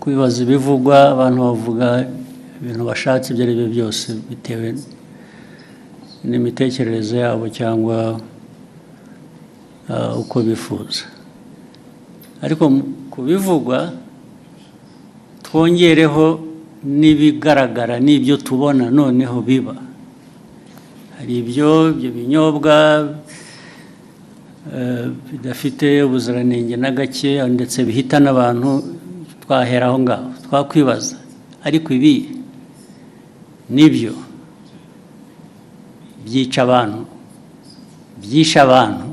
kwibaza ibivugwa abantu bavuga ibintu bashatse ibyo ari byo byose bitewe n'imitekerereze yabo cyangwa uko bifuza ariko kubivugwa twongereho n'ibigaragara n'ibyo tubona noneho biba hari ibyo binyobwa bidafite ubuziranenge na gake ndetse bihita n'abantu twahera aho ngaho twakwibaza ariko ibi nibyo byica abantu byisha abantu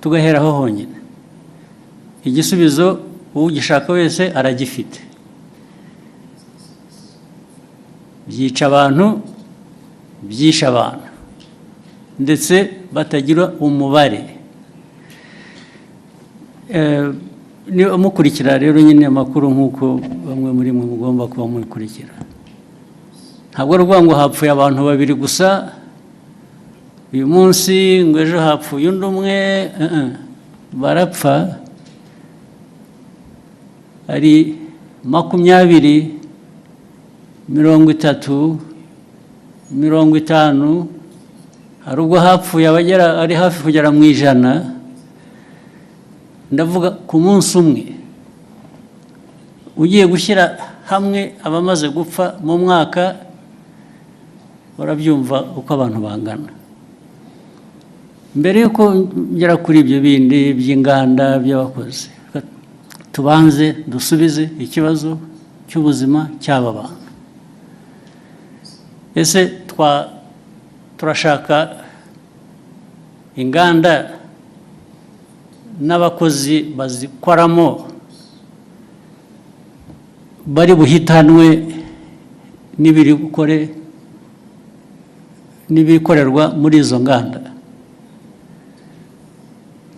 tugaheraho honyine igisubizo ugishaka wese aragifite byica abantu byisha abantu ndetse batagira umubare niba mukurikira rero nyine amakuru nk'uko bamwe muri mwe mugomba kuba mukurikira ntabwo ari ukuvuga ngo hapfuye abantu babiri gusa uyu munsi ngo ejo hapfuye undi umwe barapfa ari 20, 30, 50 hari ubwo hapfuye abagera ari hafi kugera mu 100 ndavuga ku munsi umwe ugiye gushyira hamwe abamaze gupfa mu mwaka barabyumva uko abantu bangana mbere yuko ngera kuri ibyo bindi by'inganda by'abakozi tubanze dusubize ikibazo cy'ubuzima cy'aba bantu ese turashaka inganda n'abakozi bazikoramo bari buhitanwe n'ibikorerwa muri izo nganda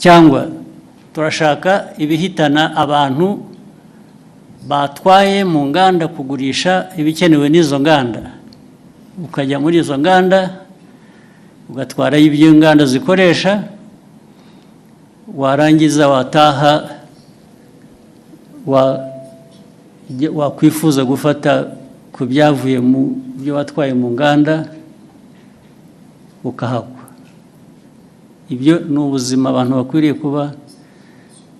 cyangwa turashaka ibihitana abantu batwaye mu nganda kugurisha ibikenewe n'izo nganda ukajya muri izo nganda ugatwara ibyo inganda zikoresha warangiza wataha wakwifuza gufata ku byavuye mu byo watwaye mu nganda ukahagwa ibyo ni ubuzima abantu bakwiriye kuba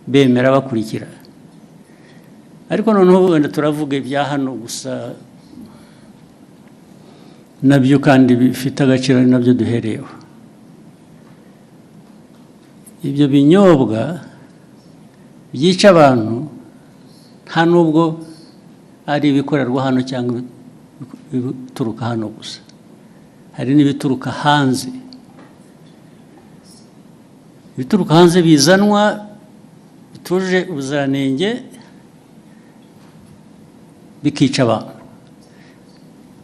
bemera bakurikira ariko noneho wenda turavuga ibya hano gusa nabyo kandi bifite agaciro ari nabyo duhereyeho ibyo binyobwa byica abantu nta nubwo ari ibikorerwa hano cyangwa ibituruka hano gusa hari n'ibituruka hanze ibituruka hanze bizanwa bituje ubuziranenge bikica abantu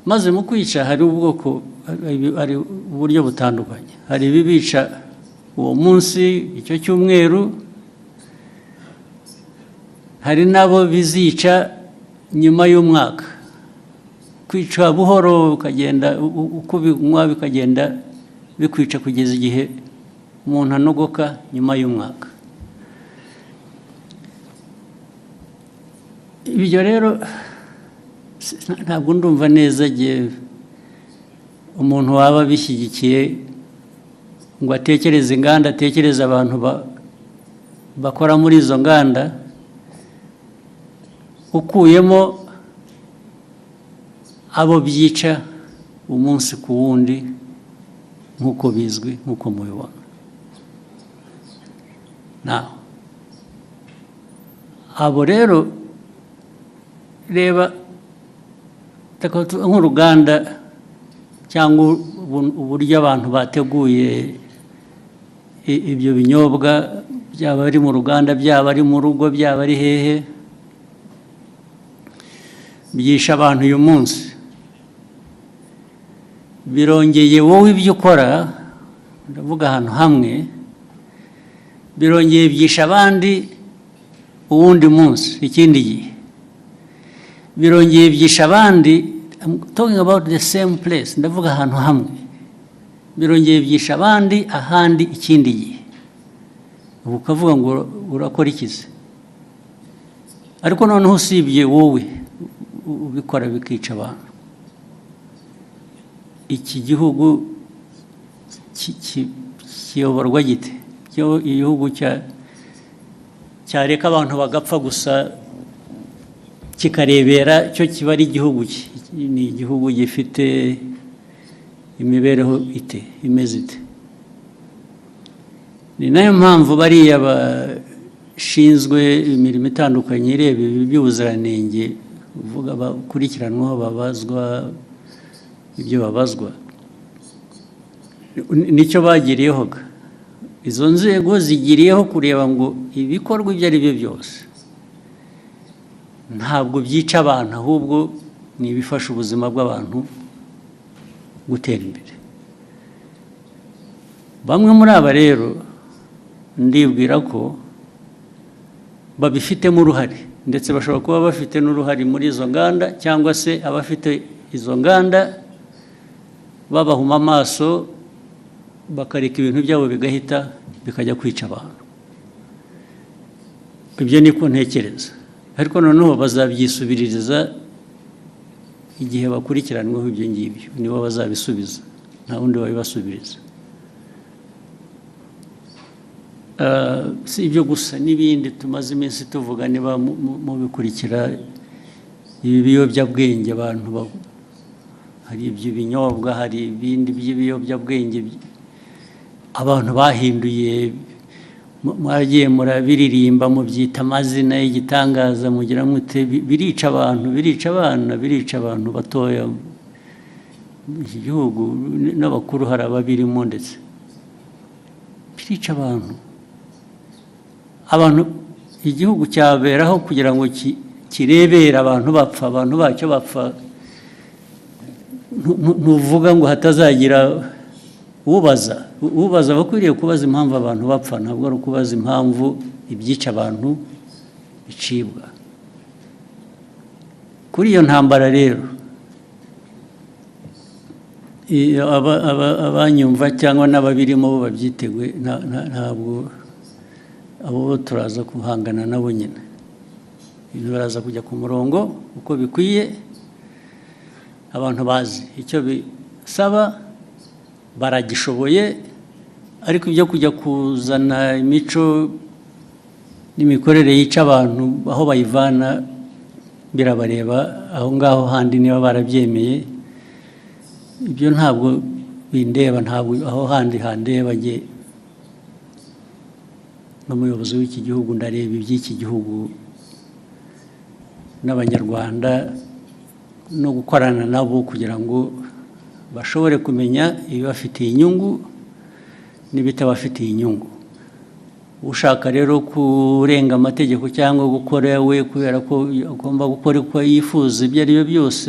maze mu kwica hari ubwoko hari uburyo butandukanye hari ibibica uwo munsi icyo cyumweru hari nabo bizica nyuma y'umwaka kwica buhoro ukagenda uko binywa bikagenda bikwica kugeza igihe umuntu anogoka nyuma y'umwaka ibyo rero ntabwo ndumva neza igihe umuntu waba bishyigikiye ngo atekereze inganda atekereze abantu bakora muri izo nganda ukuyemo abo byica umunsi ku wundi nk'uko bizwi nk'uko mubibona abo rero reba nk'uruganda cyangwa uburyo abantu bateguye ibyo binyobwa byaba ari mu ruganda byaba ari mu rugo byaba ari hehe byisha abantu uyu munsi birongeye wowe ibyo ukora ndavuga ahantu hamwe birongeye byisha abandi uwundi munsi ikindi gihe birongeye byisha abandi I'm talking about the same place ndavuga ahantu hamwe birongeye byisha abandi ahandi ikindi gihe ubu ukavuga ngo urakora ikize ariko noneho usibye wowe ubikora bikica abantu, iki gihugu kiyoborwa gite? Igihugu cyareka abantu bagapfa gusa kikarebera cyo kiba ari igihugu ni igihugu gifite imibereho imeze ite? Ni nayo mpamvu bariya bashinzwe imirimo itandukanye ireba ibi by'ubuziranenge uvuga bakurikiranwaho babazwa ibyo babazwa, nicyo bagiriyeho. Izo nzego zigiriyeho kureba ngo ibikorwa ibyo ari byo byose ntabwo byica abantu, ahubwo ni ibifasha ubuzima bw'abantu gutera imbere. Bamwe muri aba rero ndibwira ko babifitemo uruhare, ndetse bashobora kuba bafite n'uruhare muri izo nganda, cyangwa se abafite izo nganda babahuma amaso bakareka ibintu byabo bigahita bikajya kwica abantu. Ibyo niko ntekereza, ariko noneho bazabyisubiririza igihe bakurikiranweho ibyo ngibyo, nibo bazabisubiza, nta wundi wabibasubiriza. Si ibyo gusa, n'ibindi tumaze iminsi tuvuga, niba mubikurikira ibi biyobyabwenge, abantu hari iby'ibinyobwa, hari ibindi by'ibiyobyabwenge abantu bahinduye, mwagiye murabiririmba mubyita amazina y'igitangaza, mugira mute birica abantu, birica abana, birica abantu batoya. Iki gihugu n'abakuru hari ababirimo, ndetse birica abantu igihugu cyaberaho kugira ngo kirebere abantu bapfa, abantu bacyo bapfa. Ntuvuga ngo hatazagira ubaza bakwiriye kubaza impamvu abantu bapfa, ntabwo ari ukubaza impamvu ibyica abantu bicibwa. Kuri iyo ntambara rero, abanyumva cyangwa n'ababirimo bo babyiteguye, ntabwo abo turaza guhangana nabo nyine. Ibintu baraza kujya ku murongo uko bikwiye, abantu bazi icyo bisaba, baragishoboye. Ariko ibyo kujya kuzana imico n'imikorere yica abantu aho bayivana birabareba aho ngaho handi, niba barabyemeye. Ibyo ntabwo bindeba, ntabwo aho handi handeba. N'umuyobozi w'iki gihugu ndareba iby'iki gihugu n'abanyarwanda, no gukorana nabo kugira ngo bashobore kumenya ibibafitiye inyungu n'ibitabafitiye inyungu. Ushaka rero kurenga amategeko cyangwa gukora we kubera ko agomba gukora uko yifuza, ibyo ari byo byose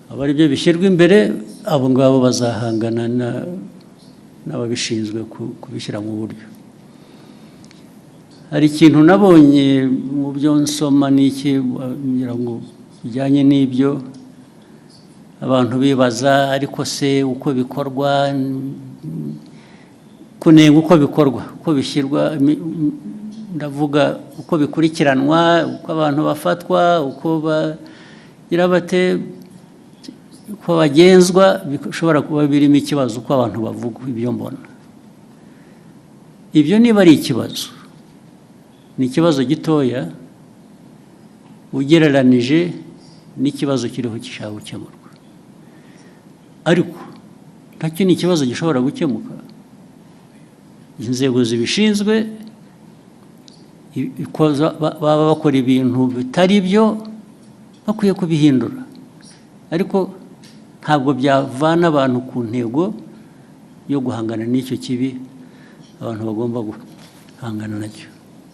aba ari byo bishyirwa imbere, abo ngabo bazahangana n'ababishinzwe kubishyira mu buryo. Hari ikintu nabonye mu byo nsoma n'iki kugira ngo bijyanye n'ibyo abantu bibaza, ariko se uko bikorwa, kunenga uko bikorwa, uko bishyirwa, ndavuga uko bikurikiranwa, uko abantu bafatwa, uko bagira bate, uko bagenzwa, bishobora kuba birimo ikibazo uko abantu bavuga. Ibyo mbona ibyo, niba ari ikibazo, ni ikibazo gitoya ugereranije n'ikibazo kiriho gishaka gukemurwa, ariko nacyo ni ikibazo gishobora gukemuka. Inzego zibishinzwe baba bakora ibintu bitari byo, bakwiye kubihindura, ariko ntabwo byavana abantu ku ntego yo guhangana n'icyo kibi abantu bagomba guhangana nacyo.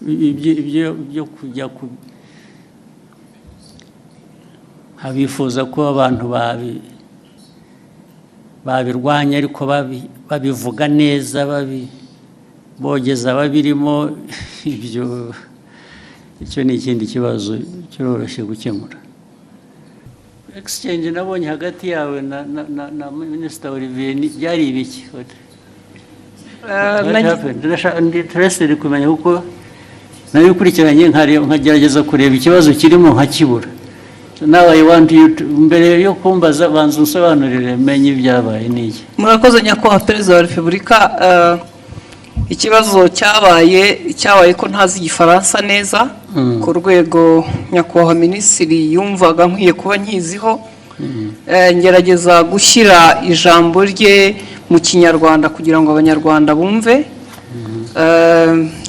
Ibyo kujya abifuza ko abantu babirwanya, ariko babivuga neza, bogeza babirimo, icyo ni ikindi kibazo cyoroshye gukemura. Exchange nabonye hagati yawe na Minisita Olivier byari ibiki? Interested kumenya uko nayo ukurikiranye nkagerageza kureba ikibazo kirimo nkakibura. Now I want you to mbere yo kumbaza banza unsobanurire menye ibyabaye niki. Murakoze nyakubahwa Perezida wa Repubulika, ikibazo cyabaye ko ntazi igifaransa neza ku rwego nyakubahwa Minisitiri yumvaga nkwiye kuba nkiziho. Ngerageza gushyira ijambo rye mu Kinyarwanda kugira ngo Abanyarwanda bumve.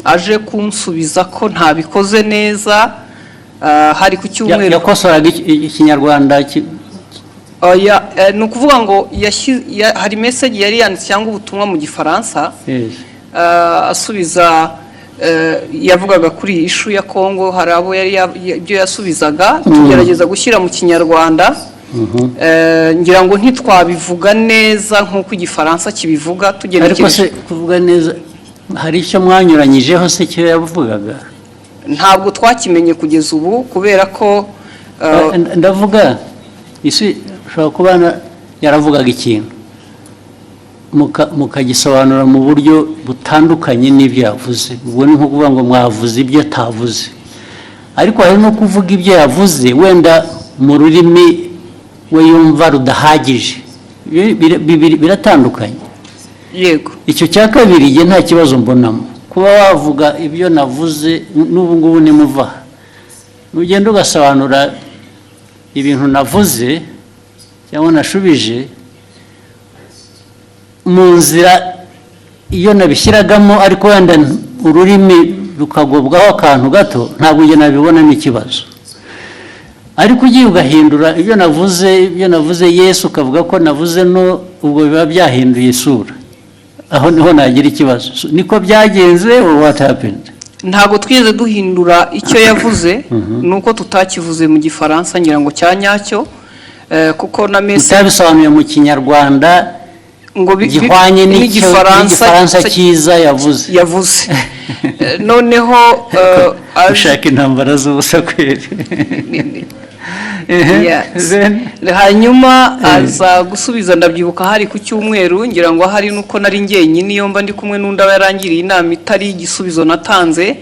Aje kunsubiza ko ntabikoze neza. Hari ku cyumweru yakosoraga Ikinyarwanda ni ukuvuga ngo hari message yari yanditse cyangwa ubutumwa mu Gifaransa asubiza yavugaga kuri issue ya Kongo. Hari abo yari ibyo yasubizaga tugerageza gushyira mu Kinyarwanda. Ngira ngo ntitwabivuga neza nk'uko Igifaransa kibivuga tugerekeje. Ariko se kuvuga neza hari icyo mwanyuranyijeho se cyo yavugaga? Ntabwo twakimenye kugeza ubu kubera ko ndavuga isi ushobora kuba yaravugaga ikintu mukagisobanura mu buryo butandukanye n'ibyo yavuze. Ubwo ni nko kuvuga ngo mwavuze ibyo atavuze, ariko hari no kuvuga ibyo yavuze wenda mu rurimi we yumva rudahagije. Biratandukanye. Yego, icyo cya kabiri igihe nta kibazo mbonamo kuba wavuga ibyo navuze. N'ubu ngubu nimuva ugenda ugasobanura ibintu navuze cyangwa nashubije mu nzira iyo nabishyiragamo, ariko wenda ururimi rukagobwaho akantu gato, ntabwo njye nabibonamo ikibazo. Ariko ugiye ugahindura ibyo navuze Yesu ukavuga ko navuze no, ubwo biba byahinduye isura. Aho niho nagira ikibazo. Niko byagenze or what happened? ntabwo twigeze duhindura icyo yavuze, nuko tutakivuze mu Gifaransa ngira ngo cyanyacyo, kuko na message utabisobanuye mu Kinyarwanda ngo gihwanye n'Igifaransa cyiza yavuze. Noneho ushaka intambara z'ubusa kweri. hanyuma aza gusubiza. Ndabyibuka hari ku cyumweru, ngira ngo hari nuko nari njyenyine iyo mba ndi kumwe n'undi yarangiriye inama itari igisubizo natanze,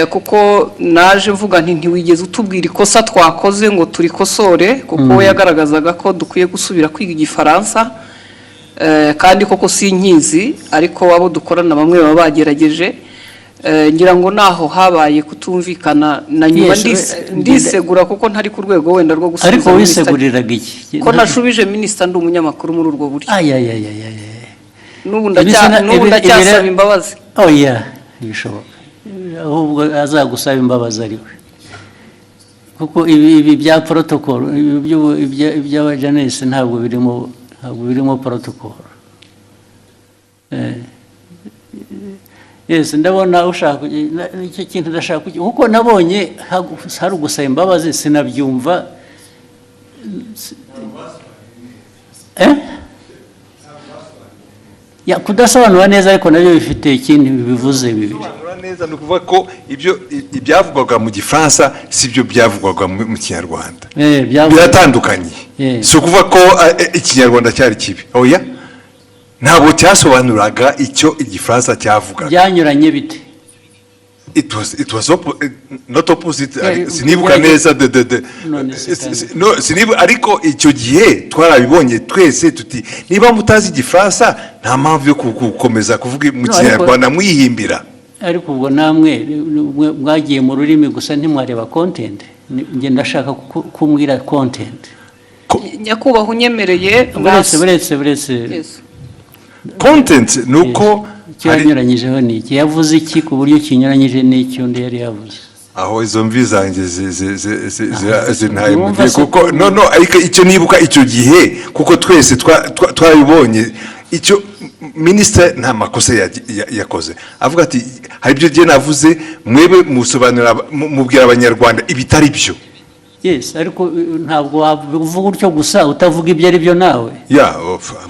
kuko naje mvuga nti ntiwigeze utubwira ikosa twakoze ngo turikosore, kuko we yagaragazaga ko dukwiye gusubira kwiga Igifaransa, kandi koko sinkizi, ariko abo dukorana bamwe baba bagerageje. Ngira ngo naho habaye kutumvikana na nyuma ndisegura kuko ntari ku rwego wenda rwo gusubiza. Ariko wiseguriraga iki? Ko nashubije Minisita ndi umunyamakuru muri urwo buryo. N'ubu ndacyasaba imbabazi. Bishoboka ahubwo azagusaba imbabazi ariwe, kuko ibi bya protocol iby'abajanesi ntabwo birimo protocol. Yes, ndabona ushaka icyo kintu ndashaka kuko nabonye hari ugusaba imbabazi sinabyumva. Kudasobanura neza, ariko nabyo bifite ikindi bivuze bibiri. Neza ni ukuvuga ko ibyavugwaga mu Gifaransa sibyo byavugwaga mu Kinyarwanda. Biratandukanye. Si ukuvuga ko Ikinyarwanda cyari kibi. Oya, ntabwo cyasobanuraga icyo Igifaransa cyavugaga. Byanyuranye bite? It was not opposite. Sinibuka neza ariko icyo gihe twarabibonye twese tuti niba mutazi Igifaransa nta mpamvu yo gukomeza kuvuga mu Kinyarwanda mwihimbira. Ariko ubwo namwe mwagiye mu rurimi gusa ntimwareba content. Nge ndashaka kumbwira content. Nyakubahwa unyemereye buretse content nuko cyanyuranyijeho niki yavuze iki ku buryo kinyuranyije n'icyo undi yari yavuze. Aho izo mvi zanjye zintaye mu gihe, kuko ariko icyo nibuka icyo gihe kuko twese twabibonye icyo Minisitiri nta makosa yakoze. Avuga ati hari ibyo gihe navuze, mwebe musobanura mubwira Abanyarwanda ibitari byo. Yes, ariko ntabwo wavuga utyo gusa utavuga ibyo ari byo nawe.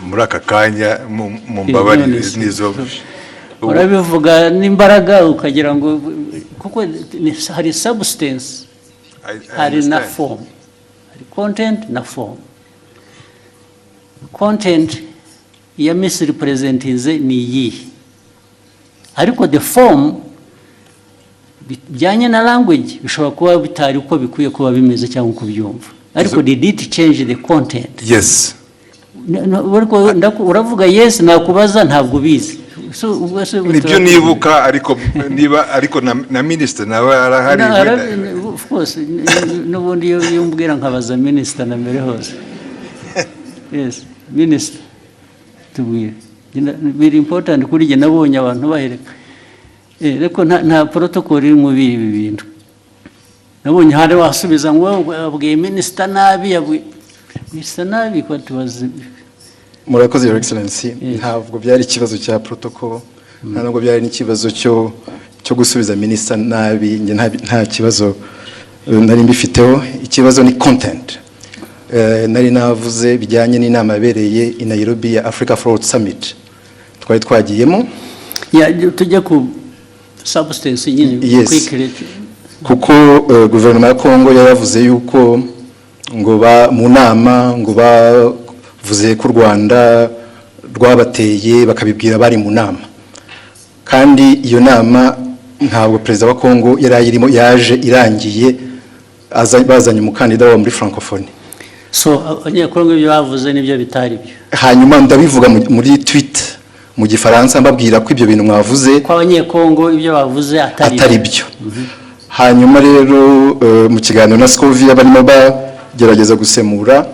Muri aka kanya mu mbabarire nizo urabivuga n'imbaraga ukagira ngo kuko hari substance, hari na form, hari content na form. Content ya misrepresentize ni iyi, ariko the form bijyanye na language bishobora kuba bitari uko bikwiye kuba bimeze cyangwa uko byumva ariko did it change the content? Yes. Uravuga yes nakubaza ntabwo bizi nibyo nibuka ariko na minister nawe arahari of course n'ubundi yumbwira nkabaza minister na mbere hose. Yes, minister tubwire very important kuri je nabonye abantu bahereka reko nta protocol iri mu bibi bintu nabonye hari wasubiza ngo abwiye minister nabi minister nabi ko tubaze. Murakoze Your Excellency, ntabwo byari ikibazo cya protocol ntabwo byari n'ikibazo cyo gusubiza minister nabi nge nta kibazo nari mbifiteho. Ikibazo ni content nari navuze bijyanye n'inama yabereye i Nairobi ya Africa Forward Summit twari twagiyemo tujya ku substance nyine quickly kuko guverinoma ya Kongo yaravuze yuko ngo mu nama ngo bavuze ko u Rwanda rwabateye bakabibwira bari mu nama kandi iyo nama ntabwo perezida wa Kongo yari ayirimo yaje irangiye bazanye umukandida wa muri Francophonie. So abanyekongo ibyo bavuze nibyo bitari byo hanyuma ndabivuga muri tweet mu gifaransa mbabwira ko ibyo bintu mwavuze ko abanyekongo ibyo bavuze atari byo. Hanyuma rero mu kiganiro na Scovia barimo bagerageza gusemura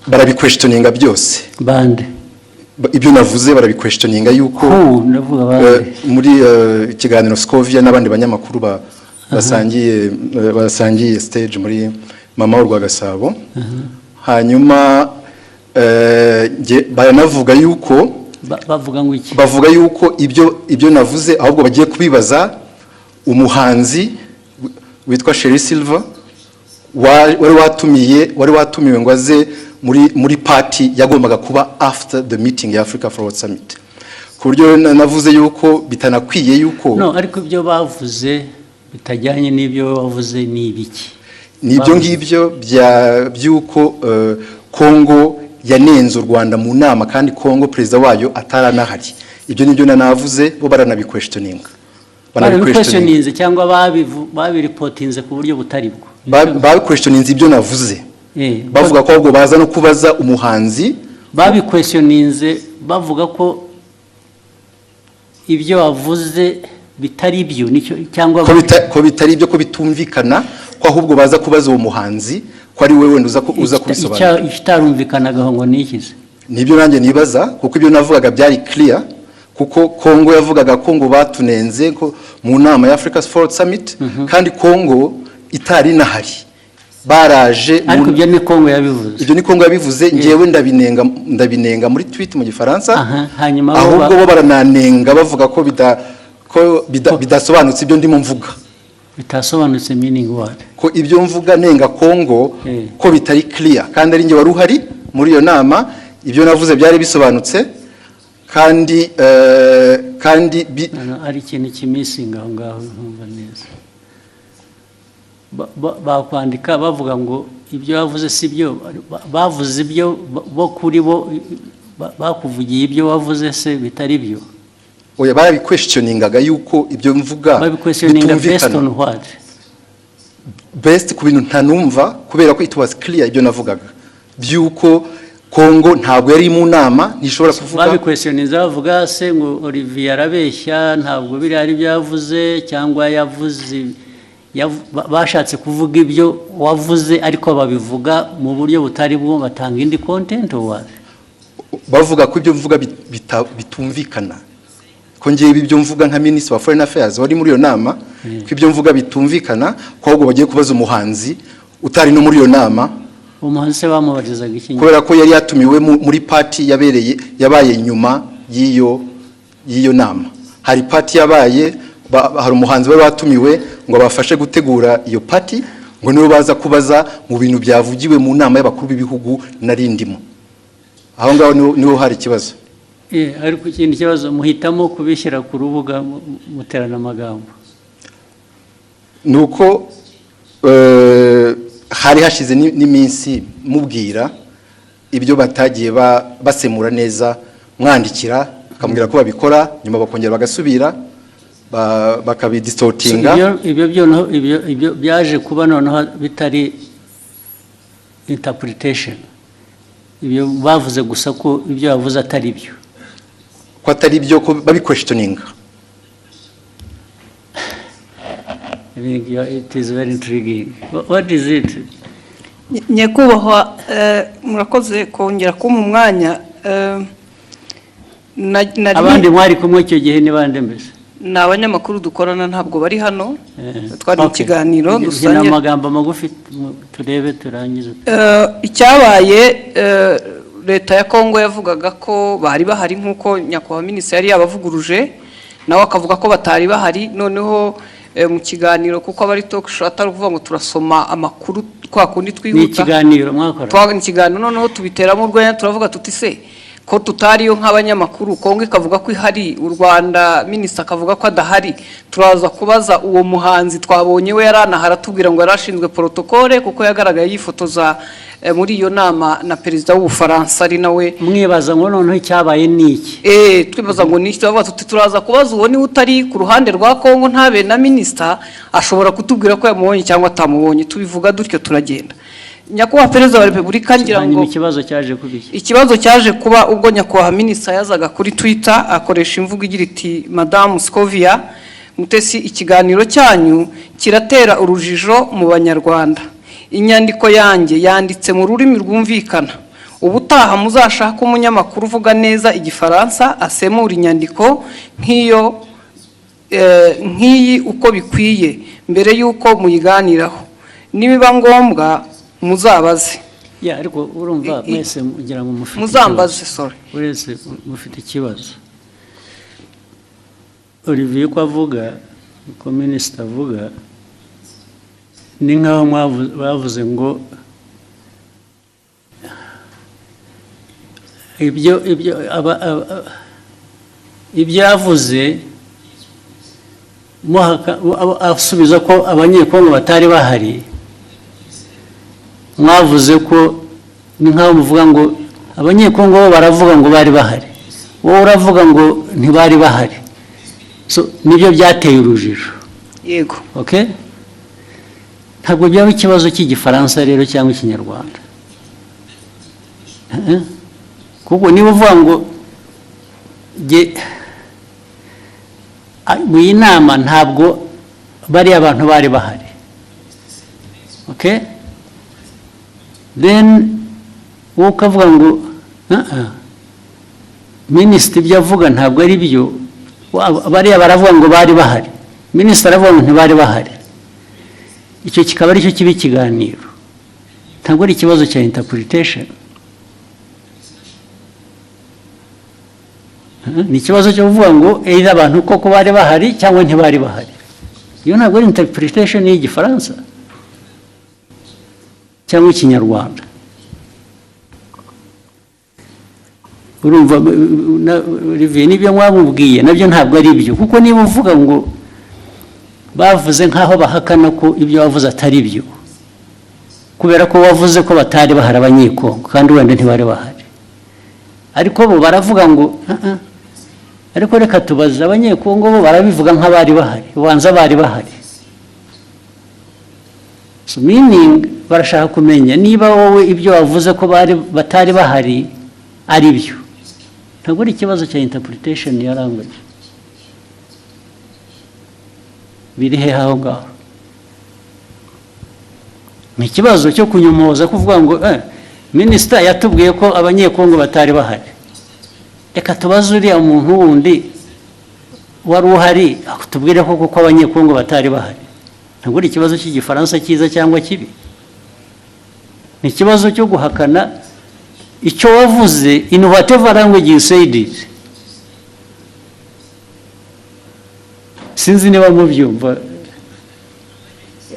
barabiquestioninga byose bande ibyo navuze barabiquestioninga yuko muri ikiganiro Scovia n'abandi banyamakuru basangiye stage muri mama w'u Gasabo. Hanyuma baranavuga yuko bavuga ngo iki bavuga yuko ibyo navuze ahubwo bagiye kubibaza umuhanzi witwa Sherry Silver wari watumiwe ngo aze muri party yagombaga kuba after the meeting ya Africa Forward Summit ku buryo navuze yuko bitanakwiye yuko no ariko ibyo bavuze bitajyanye n'ibyo bavuze ni ibiki nibyo ngibyo byuko Kongo yanenze u Rwanda mu nama kandi Kongo perezida wayo ataranahari ibyo nibyo navuze bo baranabiquestioninga banabiquestioninze cyangwa babireportinze ku buryo butari bwo babiquestioninze ibyo navuze bavuga ko ahubwo baza no kubaza umuhanzi babiquestioninze bavuga ko ibyo wavuze bitari byo nicyo cyangwa ko bitari byo ko bitumvikana ko ahubwo baza kubaza uwo muhanzi ko ari wewe uza kubisobanura ikitarumvikanaga ngo nikize nibyo nanjye nibaza kuko ibyo navugaga byari clear kuko Kongo yavugaga ko ngo batunenze ko mu nama ya Africa Forward Summit kandi Kongo itari nahari baraje ariko ibyo ni Kongo yabivuze ibyo ni Kongo yabivuze ngewe ndabinenga muri tweet mu gifaransa hanyuma ahubwo bo barananenga bavuga ko bidasobanutse ibyo ndimo mvuga bitasobanutse meaning what ko ibyo mvuga nenga Kongo ko bitari clear kandi ari nge wari uhari muri iyo nama ibyo navuze byari bisobanutse kandi ari ikintu kimisinga aho ngaho ntumva neza bakwandika bavuga ngo ibyo bavuze si byo bavuze ibyo bo kuri bo bakuvugiye ibyo wavuze se bitari byo oya barabiquestioningaga yuko ibyo mvuga bitumvikana best ku bintu ntanumva kubera ko it was clear ibyo navugaga byuko Kongo ntabwo yari mu nama ntishobora kuvuga babiquestioninza bavuga se ngo Olivier arabeshya ntabwo biri ari byavuze cyangwa yavuze bashatse kuvuga ibyo wavuze ariko babivuga mu buryo butari bwo batanga indi content bavuga ko ibyo mvuga bitumvikana ko ngiye ibyo mvuga nka Minister wa Foreign Affairs wari muri iyo nama ko ibyo mvuga bitumvikana ko ahubwo bagiye kubaza umuhanzi utari no muri iyo nama umuhanzi bamubarizaga iki kubera ko yari yatumiwe muri party yabaye nyuma y'iyo nama hari party yabaye hari umuhanzi wari watumiwe ngo bafashe gutegura iyo party ngo nibo baza kubaza mu bintu byavugiwe mu nama y'abakuru b'ibihugu narindimo aho ngaho niho hari ikibazo ariko ikindi kibazo muhitamo kubishyira ku rubuga muterana amagambo nuko hari hashize n'iminsi mubwira ibyo batagiye basemura neza mwandikira akamubwira ko babikora nyuma bakongera bagasubira bakabidistortinga. ibyo byaje kuba noneho bitari interpretation, ibyo bavuze gusa ko ibyo bavuze atari byo, ko atari byo, ko babiquestioninga. It is very intriguing. What is it? Nyakubahwa, murakoze kongera kumpa umwanya. Abandi mwari kumwe icyo gihe ni bande mbese? Ni abanyamakuru dukorana, ntabwo bari hano. Twari mu kiganiro dusangiye. Ni amagambo magufi turebe turangize. Icyabaye, leta ya Kongo yavugaga ko bari bahari nk'uko nyakubahwa minisitiri yari yabavuguruje, nawe akavuga ko batari bahari. Noneho mu kiganiro, kuko abari talk show atari kuvuga ngo turasoma amakuru kwa kundi twihuta. Ni ikiganiro mwakora? Ni ikiganiro, noneho tubiteramo urwenya, turavuga tuti se ko tutariyo nk'abanyamakuru, Kongo ikavuga ko ihari, u Rwanda minisitiri akavuga ko adahari, turaza kubaza uwo muhanzi twabonye we yaranahara tubwira ngo yarashinzwe protocole kuko yagaragaye yifotoza muri iyo nama na perezida w'Ubufaransa ari nawe. Mwibaza ngo noneho icyabaye niki? Twibaza ngo niki, tubavuga tuti turaza kubaza uwo ni utari ku ruhande rwa Kongo ntabe na minisitiri ashobora kutubwira ko yamubonye cyangwa atamubonye. Tubivuga dutyo turagenda. Nyakubahwa Perezida wa Repubulika ngira ngo ikibazo cyaje kuba ubwo nyakubahwa minisitiri yazaga kuri Twitter akoresha imvugo igira iti Madame Scovia Mutesi, ikiganiro cyanyu kiratera urujijo mu Banyarwanda. Inyandiko yanjye yanditse mu rurimi rwumvikana. Ubutaha muzashaka umunyamakuru uvuga neza Igifaransa asemura inyandiko nk'iyi uko bikwiye mbere y'uko muyiganiraho. Nibiba ngombwa muzabaze. Ariko urumva mwese mugira ngo mufite muzambaze, sorry. Uretse mufite ikibazo. Olivier ko avuga, ko minisitiri avuga, ni nkaho bavuze ngo ibyo yavuze asubiza ko abanyekongo batari bahari. Mwavuze ko ni nkaho muvuga ngo abanyekongo bo baravuga ngo bari bahari, wowe uravuga ngo ntibari bahari. So nibyo byateye urujijo. Yego. Okay? Ntabwo byaba ikibazo cy'Igifaransa rero cyangwa Ikinyarwanda. Kuko niba uvuga ngo mu inama ntabwo bari abantu bari bahari. Okay? Then ukavuga ngo minisitiri ibyo avuga ntabwo ari byo, bariya baravuga ngo bari bahari, minisitiri aravuga ngo ntibari bahari. Icyo kikaba ari cyo kiba ikiganiro, ntabwo ari ikibazo cya interpretation. Ni ikibazo cyo kuvuga ngo either abantu koko bari bahari cyangwa ntibari bahari. Iyo ntabwo ari interpretation y'Igifaransa cyangwa Ikinyarwanda. Urumva Olivier nibyo mwamubwiye nabyo ntabwo ari byo, kuko niba uvuga ngo bavuze nkaho bahakana ko ibyo wavuze atari byo, kubera ko wavuze ko batari bahari abanyekongo kandi wenda ntibari bahari, ariko bo baravuga ngo ariko reka tubaze abanyekongo bo barabivuga nk'abari bahari, ubanza bari bahari. So meaning barashaka kumenya niba wowe ibyo wavuze ko batari bahari ari byo. Ntabwo ari ikibazo cya interpretation ya language. Biri he aho ngaho? Ni ikibazo cyo kunyumoza kuvuga ngo minisitiri yatubwiye ko abanyekongo batari bahari. Reka tubaze uriya muntu wundi wari uhari akutubwire ko kuko abanyekongo batari bahari. Ntabwo ari ikibazo cy'Igifaransa cyiza cyangwa kibi. Ni ikibazo cyo guhakana icyo wavuze in whatever language you said it. Sinzi niba mubyumva.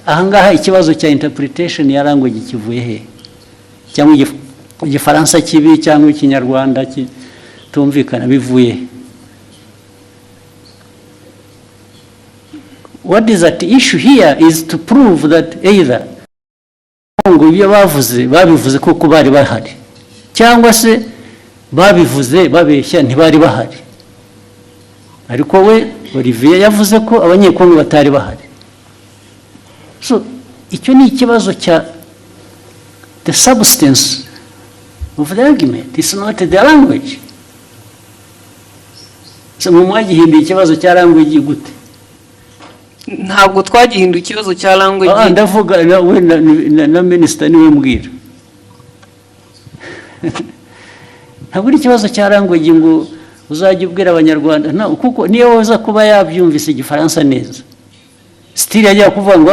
Ahangaha ikibazo cya interpretation ya language kivuye he? Cyangwa Igifaransa kibi cyangwa Ikinyarwanda tumvikana bivuye. What is at issue here is to prove that either ngo ibyo babivuze kuko bari bahari, cyangwa se babivuze babeshya ntibari bahari. Ariko we Olivier yavuze ko abanyekongo batari bahari. So icyo ni ikibazo cya the substance of the argument, it's not the language. So mwagihinduye ikibazo cya language gute? ntabwo twagihinduye ikibazo cya language. Ndavuga na minister niwe mbwira. Ntabwo ari ikibazo cya language ngo uzajya ubwira abanyarwanda kuko niyo waza kuba yabyumvise igifaransa neza. Still yajya kuvuga ngo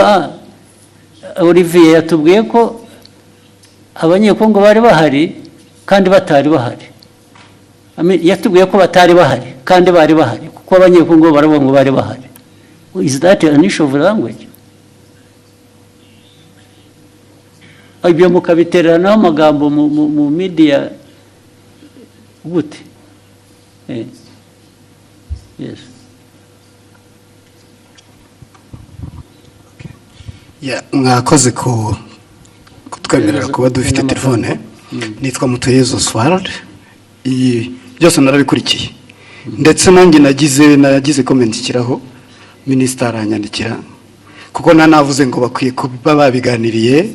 Olivier yatubwiye ko abanyekongo bari bahari kandi batari bahari. Yatubwiye ko batari bahari kandi bari bahari kuko abanyekongo baravuga ngo bari bahari. Is that an issue of language? Ibyo mukabiteranaho amagambo mu media gute? Yes. Mwakoze kutwemerera kuba dufite telefone. Nitwa Mutuyezo Oswald. Byose narabikurikiye ndetse nanjye nagize comment kiraho minister aranyandikira kuko nanavuze ngo bakwiye kuba babiganiriye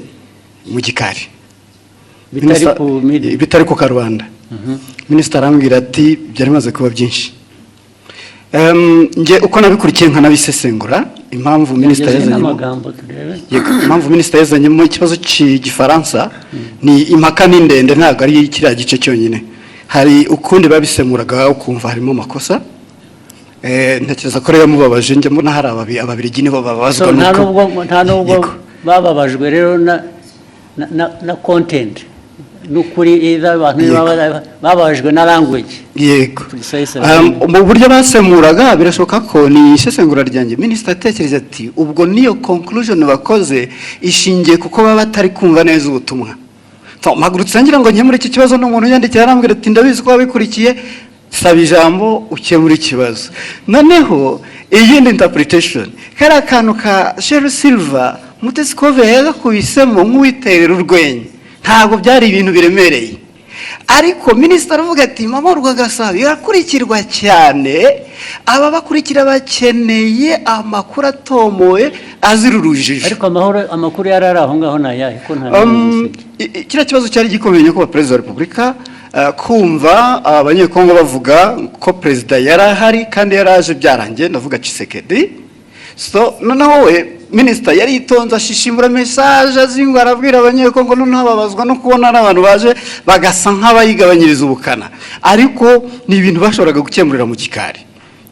mu gikari bitari ku Karubanda. Minister arambwira ati byari maze kuba byinshi. Nge uko nabikurikiye nkanabisesengura impamvu minister yazanye mu ikibazo cy'igifaransa ni impaka n'indende ntabwo ari kiriya gice cyonyine. Hari ukundi babisemuraga ukumva harimo amakosa. Ntekereza ko rero mubabaje njye mbona hari ababirigi nibo babazwa nuko nta nubwo bababajwe rero na content n'ukuri abantu bababajwe na language. Yego. Mu buryo basemuraga birashoboka ko ni isesengura ryanjye minister atekereza ati ubwo niyo conclusion bakoze ishingiye kuko baba batari kumva neza ubutumwa. Magurutse ngira ngo nkemure iki kibazo n'umuntu yandikira arambwira ati ndabizi ko wabikurikiye saba ijambo ukemura ikibazo. Noneho iyindi interpretation kari akantu ka Sheryl Silver Mutesikove yagakubisemo nk'uwiterera urwenya ntabwo byari ibintu biremereye ariko minister avuga ati mama Rwagasabo irakurikirwa cyane aba bakurikira bakeneye amakuru atomoye azira urujijo. Ariko amakuru yarari aho ngaho nayahe ko nta kira kibazo cyari gikomeye ko President wa Republika kumva abanyekongo bavuga ko president yarahari kandi yaraje byarangiye ndavuga Tshisekedi. So noneho we minister yari itonza ashishimura message azingwa arabwira abanyekongo noneho babazwa no kubona abantu baje bagasa nk'abayigabanyiriza ubukana ariko ni ibintu bashoboraga gukemurira mu gikari.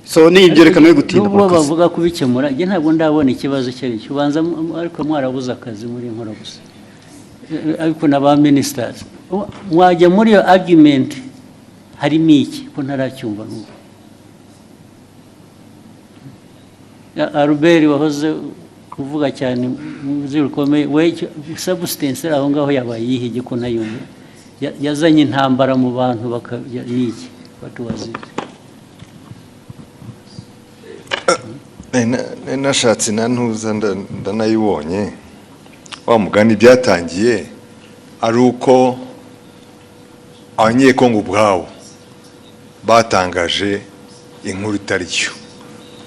So ni ibyo reka no gutinda kuko bavuga kubikemura nge ntabwo ndabona ikibazo cyari cyubanza ariko mwarabuza akazi muri nkora gusa ariko naba ministers mwajya muri iyo argument harimo iki ko ntaracyumva n'ubu. Albert wahoze kuvuga cyane muzirukomeye we substance aho ngaho yabaye yihige ko nayumva yazanye intambara mu bantu bakayiki batuwazi. Nashatse nantuza ndanayibonye wa mugani byatangiye ari uko abanyekongo ubwabo batangaje inkuru itari cyo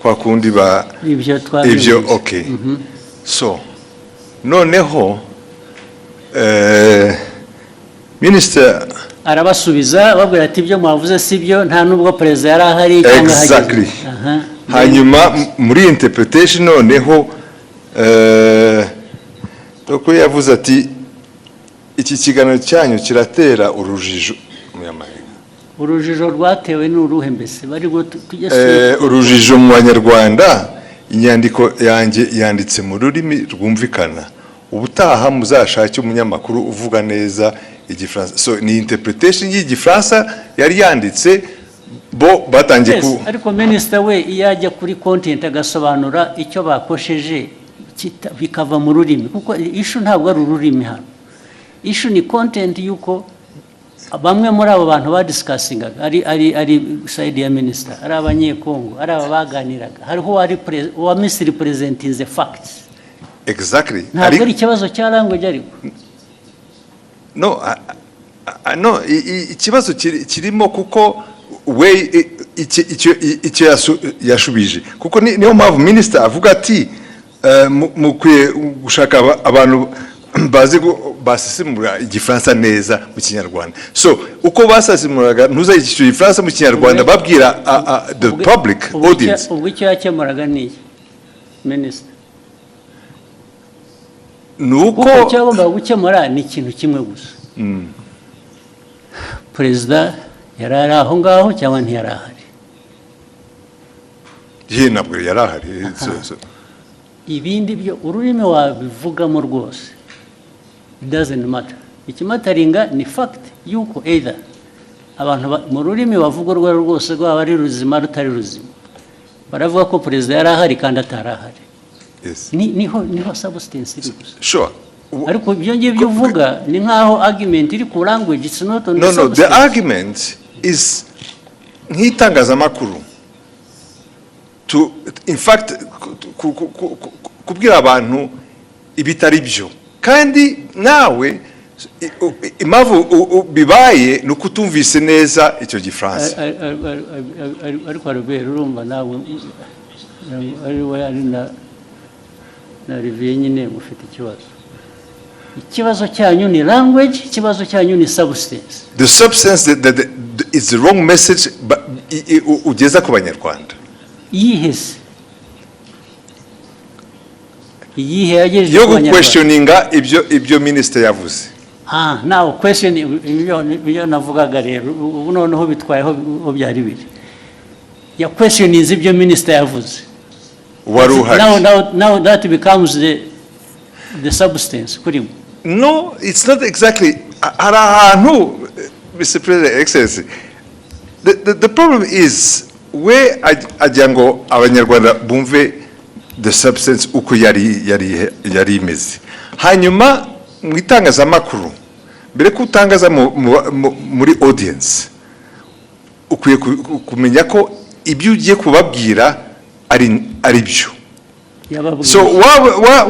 kwa kundi ibyo okay. So noneho minister arabasubiza babwira ati ibyo mwavuze sibyo nta nubwo president yari ahari cyangwa hageze. Hanyuma muri interpretation noneho uko yavuze ati iki kiganiro cyanyu kiratera urujijo mu Amerika. Urujijo rwatewe n'uruhe mbese bari urujijo mu Banyarwanda. Inyandiko yanjye yanditse mu rurimi rwumvikana ubutaha muzashake umunyamakuru uvuga neza igifaransa. So ni interpretation y'Igifaransa yari yanditse bo batangiye ku ariko minister we iyajya kuri content agasobanura icyo bakosheje bikava mu rurimi kuko issue ntabwo ari ururimi hano. Issue ni content yuko bamwe muri abo bantu badiscussingaga ari side ya minister ari abanyekongo ari abaganiraga hariho wa Misiri presenting the facts. Exactly. Ntabwo ari ikibazo cya language ariko no ikibazo kirimo kuko we icyo yashubije kuko niyo mpamvu minisita avuga ati mukwiye gushaka abantu bazi basesemura igifaransa neza mu kinyarwanda so uko basesemuraga ntuzayishyura igifaransa mu kinyarwanda babwira the public audience ubwo icyo yakemuraga ni minisita nuko icyo yagombaga gukemura ni ikintu kimwe gusa perezida yari ari aho ngaho cyangwa ntiyari ahari ye ntabwo yari ahari ibindi byo ururimi wabivugamo rwose it doesn't matter ikimataringa ni fact yuko either abantu mu rurimi bavuga urwo rwose rwaba ari ruzima rutari ruzima baravuga ko perezida yari ahari kandi atari ahari niho substance iri gusa sure ariko ibyo ngibyo uvuga ni nkaho argument iri ku language it's not on the substance. The argument is nk'itangazamakuru to in fact kubwira abantu ibitari byo kandi nawe impamvu bibaye ni ukutumvise neza icyo gifaransa ariko Albert urumva nawe ari na Olivier nyine mufite ikibazo cyanyu ni language ikibazo cyanyu ni substance the substance that is the wrong message ugeza ku banyarwanda yihese iyihe yagejeje yo questioninga ibyo minister yavuze now question ibyo navugaga rero ubu noneho bitwayeho byari biri ya questioning ibyo minister yavuze now that becomes the substance kurimo no it's not exactly hari ahantu Mr. President Excellency the problem is we ajya ngo abanyarwanda bumve the substance uko yari imeze hanyuma mu itangazamakuru mbere ko utangaza muri audience ukwiye kumenya ko ibyo ugiye kubabwira ari byo so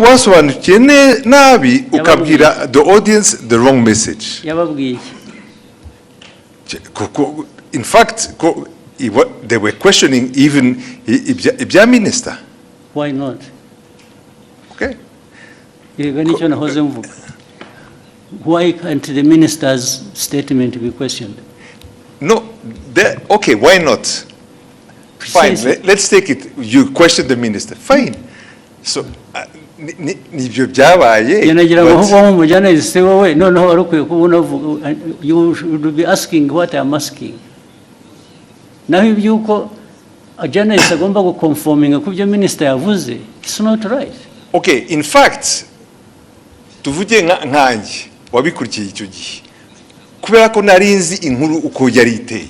wasobanukiye nabi ukabwira the audience the wrong message yababwiye in fact they were questioning even ibya minister. Why not? Okay. Why can't the minister's statement be questioned? No, okay, why not? Fine, let's take it. You question the minister. Fine. So, you should be asking what I'm asking. Now you a journalist agomba guconforminga ku byo minister yavuze, it's not right. Okay, in fact, tuvuge nkanjye wabikurikiye icyo gihe kubera ko narinzi inkuru uko yari iteye.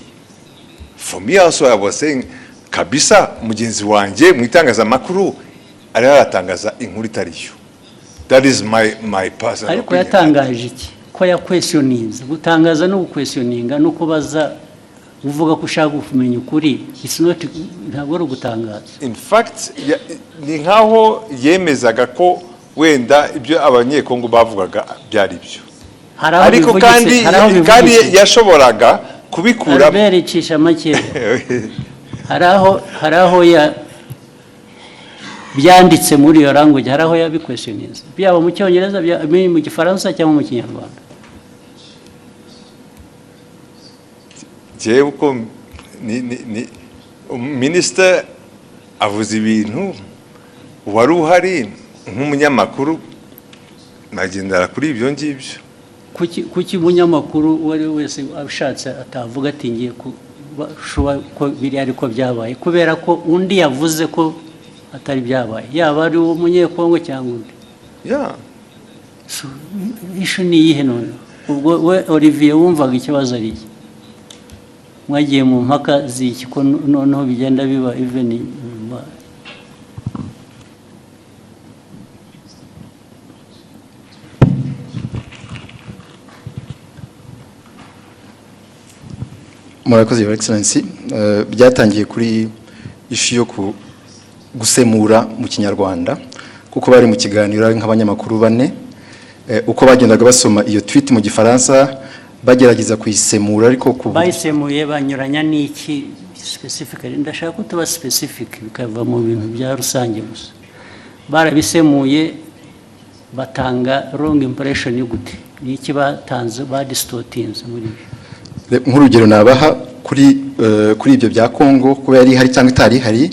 For me also I was saying kabisa mugenzi wanjye mu itangazamakuru ari aratangaza inkuru itariyo. That is my personal opinion. Ariko yatangaje iki? Ko ya questionings, gutangaza no questioninga no kubaza uvuga ko ushaka kumenya ukuri, it's not ntabwo ari gutangaza. In fact ni nkaho yemezaga ko wenda ibyo abanyekongo bavugaga byari byo. Ariko kandi yashoboraga kubikura berecisha make. haraho ya byanditse muri iyo language, haraho ya questionings. Byaba mu cyongereza mu gifaransa cyangwa mu kinyarwanda. Jewe uko ni minister avuze ibintu wari uhari nk'umunyamakuru nagendera kuri ibyo ngibyo. Kuki umunyamakuru wari wese abishatse atavuga ati ngiye ko biri ariko byabaye kubera ko undi yavuze ko atari byabaye, yaba ari umunyekongo cyangwa undi. So ishu ni iyihe none? Ubwo we Olivier wumvaga ikibazo ari iki? Mwagiye mu mpaka z'iki ko noneho bigenda biba even Murakoze Your Excellency, byatangiye kuri ishu yo gusemura mu kinyarwanda kuko bari mu kiganiro nk'abanyamakuru bane uko bagendaga basoma iyo tweet mu gifaransa bagerageza kuyisemura ariko bayisemuye banyuranya n'iki specifically ndashaka ko tuba specific bikava mu bintu bya rusange gusa barabisemuye batanga wrong impression y'ugute niki batanze distortinze muri nk'urugero nabaha kuri ibyo bya Kongo kuba yari hari cyangwa itari hari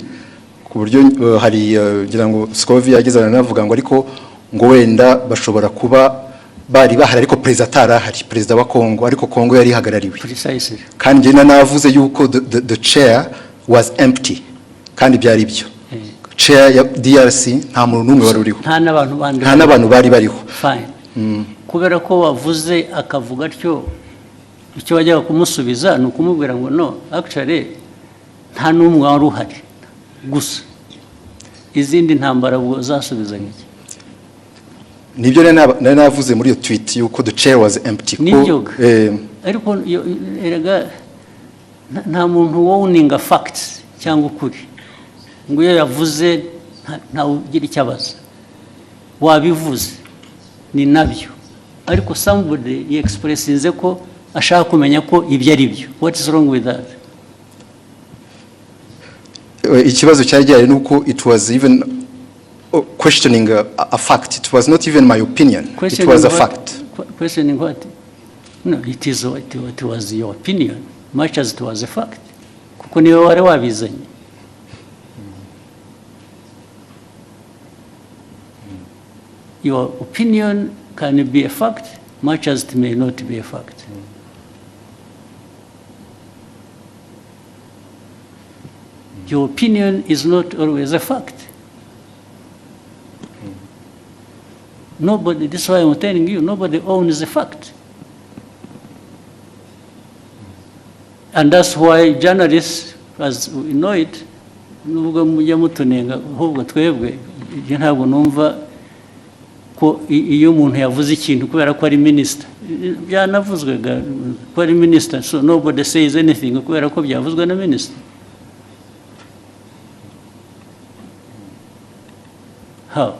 ku buryo hari ngira ngo Scovia yagezana navuga ngo ariko ngo wenda bashobora kuba bari bahari ariko president atarahari president wa Kongo ariko Kongo yari hagarariwe precisely kandi njye navuze yuko the chair was empty kandi byari byo chair ya DRC nta muntu numwe wari uriho nta n'abantu bari bariho fine kubera ko wavuze akavuga atyo icyo wajyaga kumusubiza ni ukumubwira ngo no actually nta n'umwe wari uhari gusa izindi ntambara ubwo zasubiza iki nibyo nari navuze muri iyo tweet yuko the chair was empty nibyo ariko erega nta muntu wowninga facts cyangwa ukuri ngo iyo yavuze nta ugira icyabaza wabivuze ni nabyo ariko somebody expressinze ko ashaka kumenya ko ibyo ari byo what is wrong with that ikibazo cyari gihari nuko it was even questioning a fact. It was not even my opinion. It was a fact. Questioning what? No, it was your opinion, much as it was a fact. Kuko niwe wari wabizanye. Your opinion can be a fact, much as it may not be a fact. Your opinion is not always a fact. Nobody, this is why I'm telling you, nobody owns the fact. And that's why journalists, as we know it, nubwo mujya mutunenga ahubwo twebwe ntabwo numva ko iyo umuntu yavuze ikintu kubera ko ari minister byanavuzwe ko ari minister, so nobody says anything kubera ko byavuzwe na minister. How?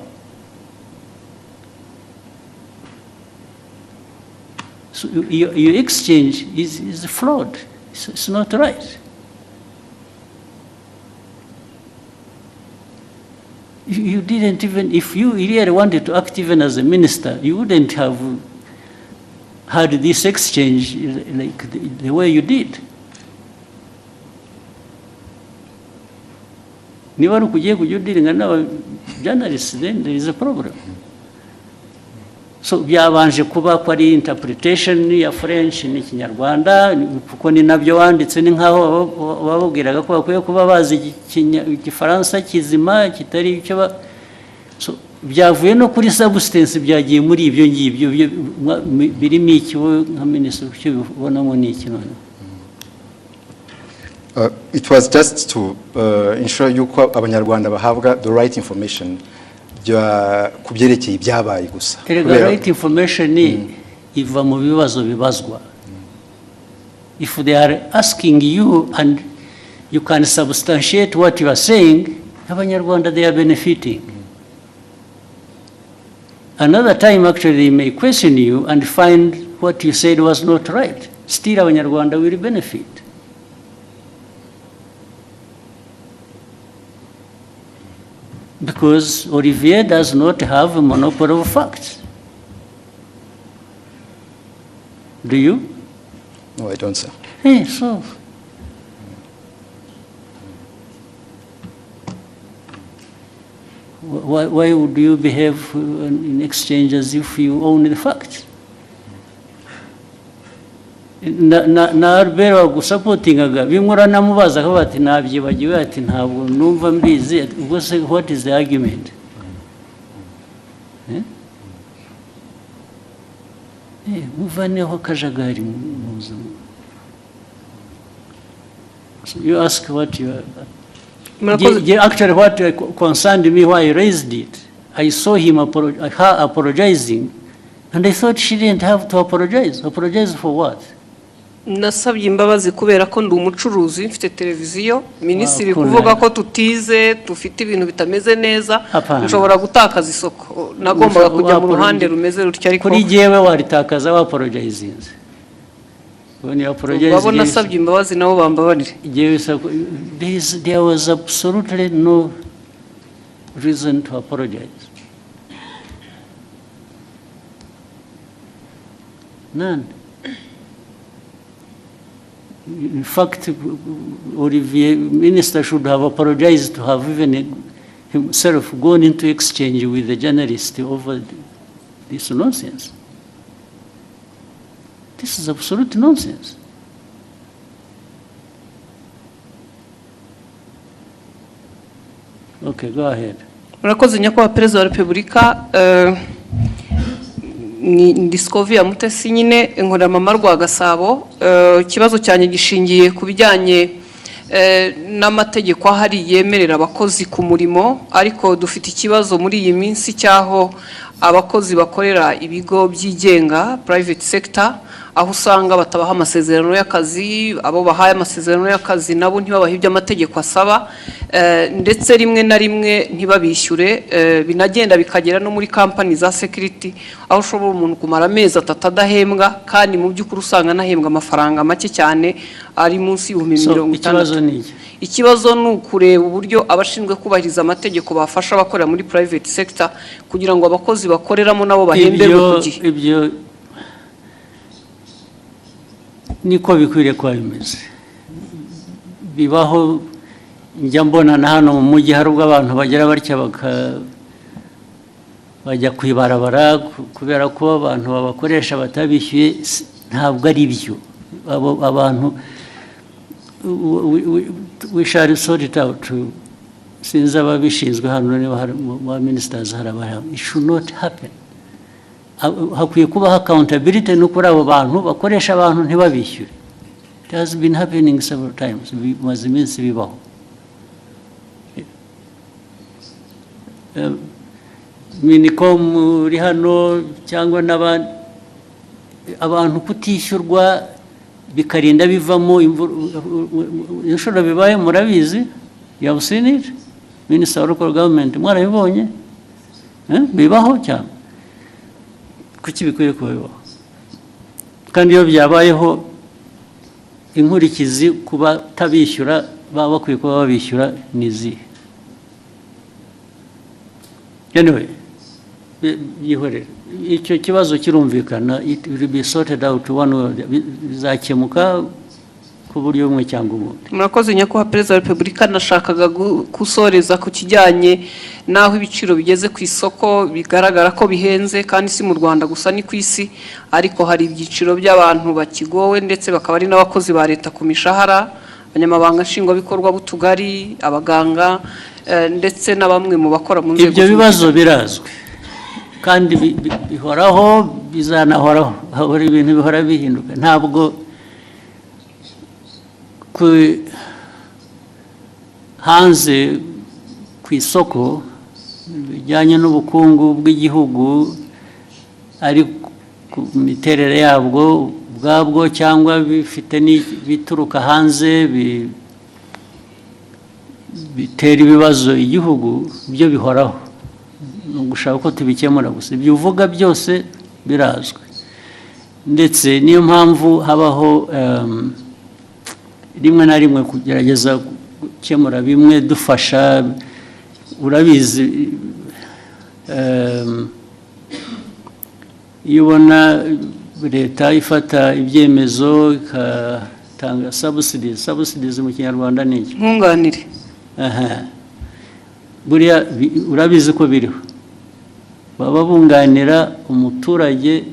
So your exchange is flawed. It's not right. You didn't even, if you really wanted to act even as a minister, you wouldn't have had this exchange like the way you did. Niba rukugiye kujya udiringa n'aba journalists, then there is a problem. So byabanje kuba ko ari interpretation ya French ni Kinyarwanda kuko ni nabyo wanditse ni nkaho babubwiraga ko bakwiye kuba bazi Igifaransa kizima kitari icyo so byavuye no kuri substance byagiye muri ibyo ngibyo birimo iki nka minister cyo bibonamo ni iki none. It was just to ensure yuko abanyarwanda bahabwa the right information kubyerekeye ibyabaye gusa. The right information iva mu bibazo bibazwa. If they are asking you and you can substantiate what you are saying, abanyarwanda they are benefiting. Another time actually they may question you and find what you said was not right. Still abanyarwanda will benefit. Because Olivier does not have a monopoly of facts. Do you? No, I don't, sir. Hey, so. Why would you behave in exchange as if you own the facts? Na Albert wagusapotingaga bimura namubaza ko bati nabyibagiwe ati ntabwo numva mbizi ubwo se what is the argument? Muvaneho kajagari muzo. You ask what you are. Actually what concerned me why I raised it, I saw him her apologizing and I thought she didn't have to apologize. Apologize for what? Nasabye imbabazi kubera ko ndi umucuruzi mfite televiziyo minisitiri kuvuga ko tutize tufite ibintu bitameze neza nshobora gutakaza isoko nagombaga kujya mu ruhande rumeze rutya ariko kuri jewe waritakaza wa apologizing when you apologize babona asabye imbabazi nabo bambabarire. there was absolutely no reason to apologize. None. In fact, Olivier, Minister should have apologized to have even himself gone into exchange with the journalist over this nonsense. This is absolute nonsense. Okay, go ahead. Murakoze nyakubahwa Perezida wa Repubulika. Ni Discovery Mutesi nyine Nkoramama Rwagasabo. Ikibazo cyane gishingiye ku bijyanye n'amategeko ahari yemerera abakozi ku murimo, ariko dufite ikibazo muri iyi minsi cyaho abakozi bakorera ibigo byigenga private sector, aho usanga batabaha amasezerano y'akazi, abo bahaye amasezerano y'akazi nabo ntibabahe ibyo amategeko asaba, ndetse rimwe na rimwe ntibabishyure, binagenda bikagera no muri company za security, aho ushobora umuntu kumara amezi 3 adahembwa kandi mu by'ukuri usanga anahembwa amafaranga make cyane ari munsi y'50,000. Ikibazo ni ukureba uburyo abashinzwe kubahiriza amategeko bafasha abakorera muri private sector kugira ngo abakozi bakoreramo nabo bahemberwe ku gihe. Ibyo niko bikwiriye kuba bimeze. Bibaho, njya mbona na hano mu mujyi hari ubwo abantu bagera batya bajya kwibarabara kubera ko abantu babakoresha batabishyuye. Ntabwo ari byo. Abantu we shall sort it out. Sinzi ababishinzwe hano niba hari ba ministers harabara. It should not happen. Hakwiye kubaho accountability no kuri abo bantu bakoresha abantu ntibabishyure. It has been happening several times. Bimaze iminsi bibaho. Minicom uri hano cyangwa n'abandi abantu kutishyurwa bikarinda bivamo inshuro bibaye murabizi. You have seen it? Minister of Local Government mwarabibonye? Bibaho cyane. Kuki bikwiriye kubaho? Kandi iyo byabayeho inkurikizi kuba tabishyura baba bakwiye kuba babishyura nizi. Anyway, yihorere. Icyo kibazo kirumvikana, it will be sorted out one way, bizakemuka ku buryo bumwe cyangwa ubundi. Murakoze nyakubahwa Perezida wa Repubulika, nashakaga gusoreza ku kijyanye naho ibiciro bigeze ku isoko bigaragara ko bihenze, kandi si mu Rwanda gusa ni ku isi, ariko hari ibyiciro by'abantu bakigowe ndetse bakaba ari n'abakozi ba leta ku mishahara, abanyamabanga nshingwabikorwa b'utugari, abaganga, ndetse na bamwe mu bakora mu nzego. Ibyo bibazo birazwi kandi bihoraho, bizanahoraho. Hari ibintu bihora bihinduka. Ntabwo hanze ku isoko bijyanye n'ubukungu bw'igihugu ari ku miterere yabwo ubwabwo cyangwa bifite bituruka hanze bitera ibibazo igihugu, byo bihoraho. Gushaka ko tubikemura gusa. Ibyo uvuga byose birazwi, ndetse niyo mpamvu habaho rimwe na rimwe kugerageza gukemura bimwe dufasha. Urabizi, iyo ubona leta ifata ibyemezo igatanga subsidies mu Kinyarwanda ni iki? Nkunganire. Buriya urabizi ko biriho. Baba bunganira umuturage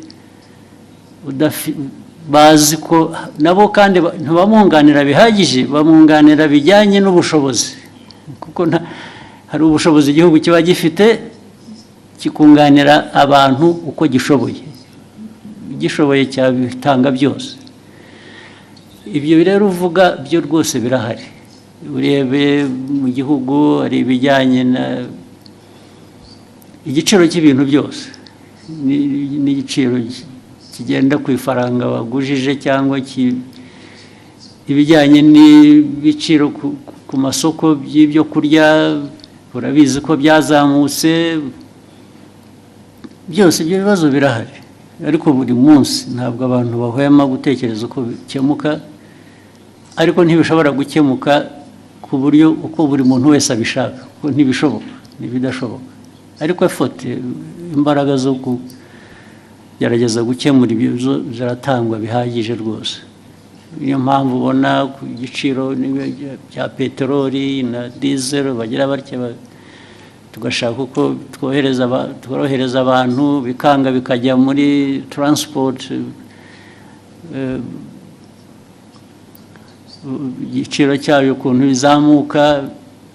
bazi ko nabo kandi ntibamwunganira bihagije, bamwunganira bijyanye n'ubushobozi, kuko hari ubushobozi igihugu kiba gifite kikunganira abantu uko gishoboye. Gishoboye cyabitanga byose. Ibyo rero uvuga byo rwose birahari. Urebe mu gihugu hari ibijyanye na igiciro cy'ibintu byose, n'igiciro kigenda ku ifaranga wagujije, cyangwa ibijyanye n'ibiciro ku masoko by'ibyo kurya. Urabizi ko byazamutse. Byose ibyo bibazo birahari. ariko buri munsi ntabwo abantu bahwema gutekereza uko bikemuka ariko ntibishobora gukemuka ku buryo uko buri muntu wese abishaka kuko ntibishoboka ntibidashoboka ariko effort imbaraga zo kugerageza gukemura ibibazo ziratangwa bihagije rwose niyo mpamvu ubona ku giciro cya peteroli na diesel bagira batya tugashaka uko tworohereza abantu bikanga bikajya muri transport igiciro cyayo ukuntu bizamuka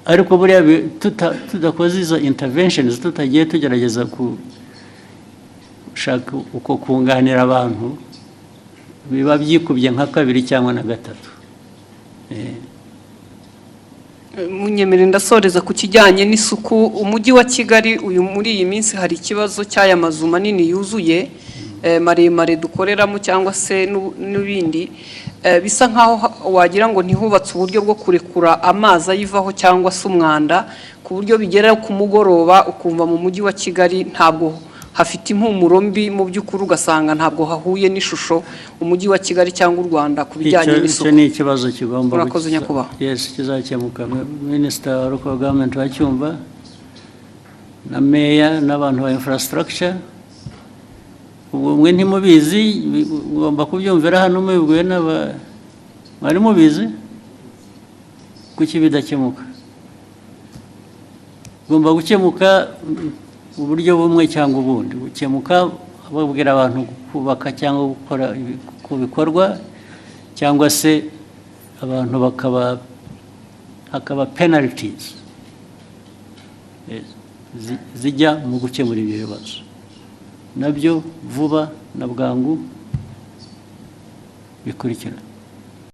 ariko buriya tudakoze izo interventions tutagiye tugerageza gushaka uko kunganira abantu biba byikubye nka kabiri cyangwa na gatatu. Munyemere ndasoreza ku kijyanye n'isuku umujyi wa Kigali uyu muri iyi minsi hari ikibazo cy'aya mazu manini yuzuye maremare dukoreramo cyangwa se n'ibindi bisa nkaho wagira ngo ntihubatse uburyo bwo kurekura amazi ayivaho cyangwa se umwanda ku buryo bigera ku mugoroba ukumva mu mujyi wa Kigali ntabwo hafite impumuro mbi mu by'ukuri ugasanga ntabwo hahuye n'ishusho umujyi wa Kigali cyangwa u Rwanda ku bijyanye n'isuku. Icyo ni ikibazo kigomba murakoze nyakubahwa. Yes, kizakemuka. Minister wa local government wacyumva na meya n'abantu ba infrastructure mwe ntimubizi ugomba kubyumvira hano mubibwiwe mwari mubizi kuki bidakemuka ugomba gukemuka uburyo bumwe cyangwa ubundi gukemuka babwira abantu kubaka cyangwa gukora ku bikorwa cyangwa se abantu hakaba penalties zijya mu gukemura ibyo bibazo nabyo vuba na bwangu bikurikira.